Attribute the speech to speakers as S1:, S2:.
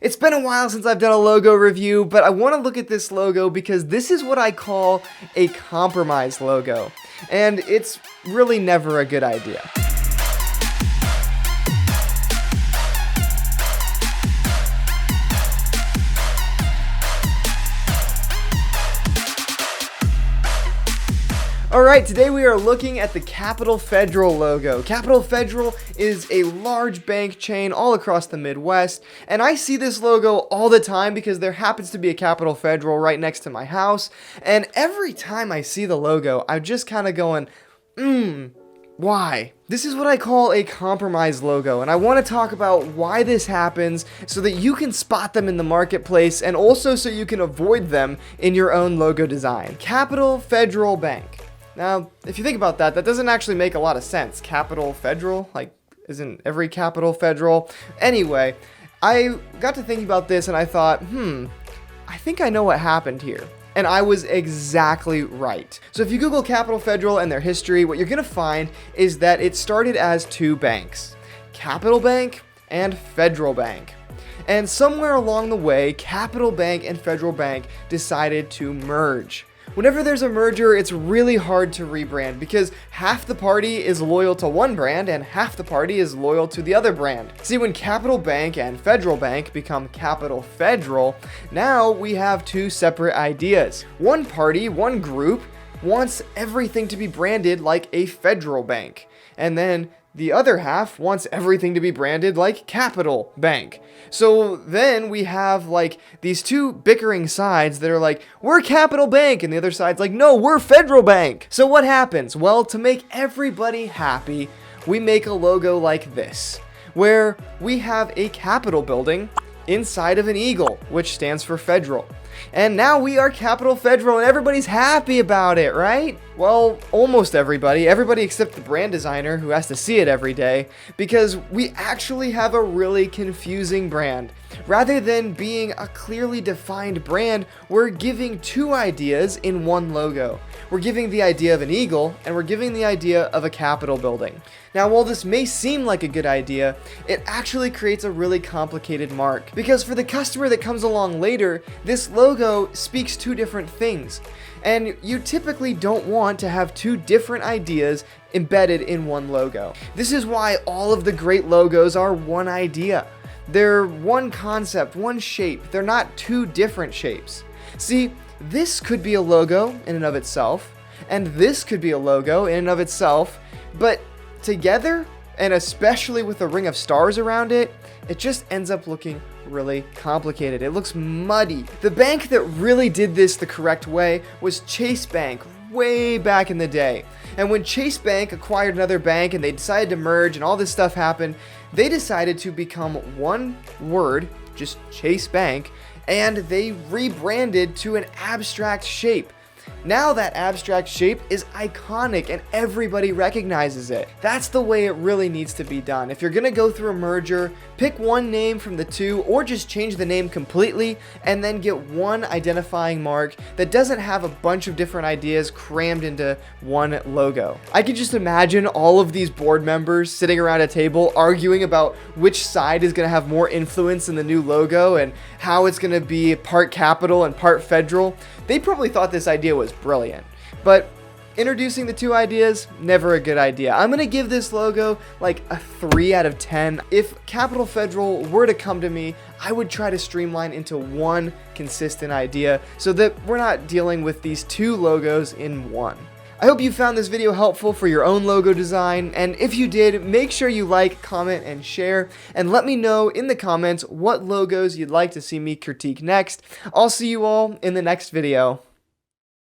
S1: It's been a while since I've done a logo review, but I want to look at this logo because this is what I call a compromise logo, and it's really never a good idea. Alright, today we are looking at the Capital Federal logo. Capital Federal is a large bank chain all across the Midwest, and I see this logo all the time because there happens to be a Capital Federal right next to my house, and every time I see the logo, I'm just kind of going, why? This is what I call a compromise logo, and I want to talk about why this happens so that you can spot them in the marketplace and also so you can avoid them in your own logo design. Capital Federal Bank. Now, if you think about that, that doesn't actually make a lot of sense. Capital Federal? Like, isn't every capital federal? Anyway, I got to thinking about this and I thought, I think I know what happened here. And I was exactly right. So if you Google Capital Federal and their history, what you're gonna find is that it started as two banks, Capital Bank and Federal Bank. And somewhere along the way, Capital Bank and Federal Bank decided to merge. Whenever there's a merger, it's really hard to rebrand because half the party is loyal to one brand and half the party is loyal to the other brand. See, when Capital Bank and Federal Bank become Capital Federal, now we have two separate ideas. One party, one group, wants everything to be branded like a federal bank. And then the other half wants everything to be branded like Capital Bank. So then we have like these two bickering sides that are like, we're Capital Bank, and the other side's like, no, we're Federal Bank. So what happens? Well, to make everybody happy, we make a logo like this, where we have a Capitol building inside of an eagle, which stands for Federal. And now we are Capital Federal and everybody's happy about it, right? Well, almost everybody except the brand designer who has to see it every day, because we actually have a really confusing brand. Rather than being a clearly defined brand, we're giving two ideas in one logo. We're giving the idea of an eagle and we're giving the idea of a Capitol building. Now, while this may seem like a good idea, it actually creates a really complicated mark, because for the customer that comes along later, this logo speaks two different things, and you typically don't want to have two different ideas embedded in one logo. This is why all of the great logos are one idea. They're one concept, one shape. They're not two different shapes. See, this could be a logo in and of itself, and this could be a logo in and of itself, but together, and especially with a ring of stars around it, it just ends up looking really complicated. It looks muddy. The bank that really did this the correct way was Chase Bank way back in the day. And when Chase Bank acquired another bank and they decided to merge and all this stuff happened, they decided to become one word, just Chase Bank, and they rebranded to an abstract shape. Now that abstract shape is iconic and everybody recognizes it. That's the way it really needs to be done. If you're gonna go through a merger, pick one name from the two or just change the name completely and then get one identifying mark that doesn't have a bunch of different ideas crammed into one logo. I can just imagine all of these board members sitting around a table arguing about which side is gonna have more influence in the new logo and how it's gonna be part Capital and part Federal. They probably thought this idea was brilliant, but introducing the two ideas, never a good idea. I'm gonna give this logo like a 3 out of 10. If Capital Federal were to come to me, I would try to streamline into one consistent idea so that we're not dealing with these two logos in one. I hope you found this video helpful for your own logo design, and if you did, make sure you like, comment, and share, and let me know in the comments what logos you'd like to see me critique next. I'll see you all in the next video.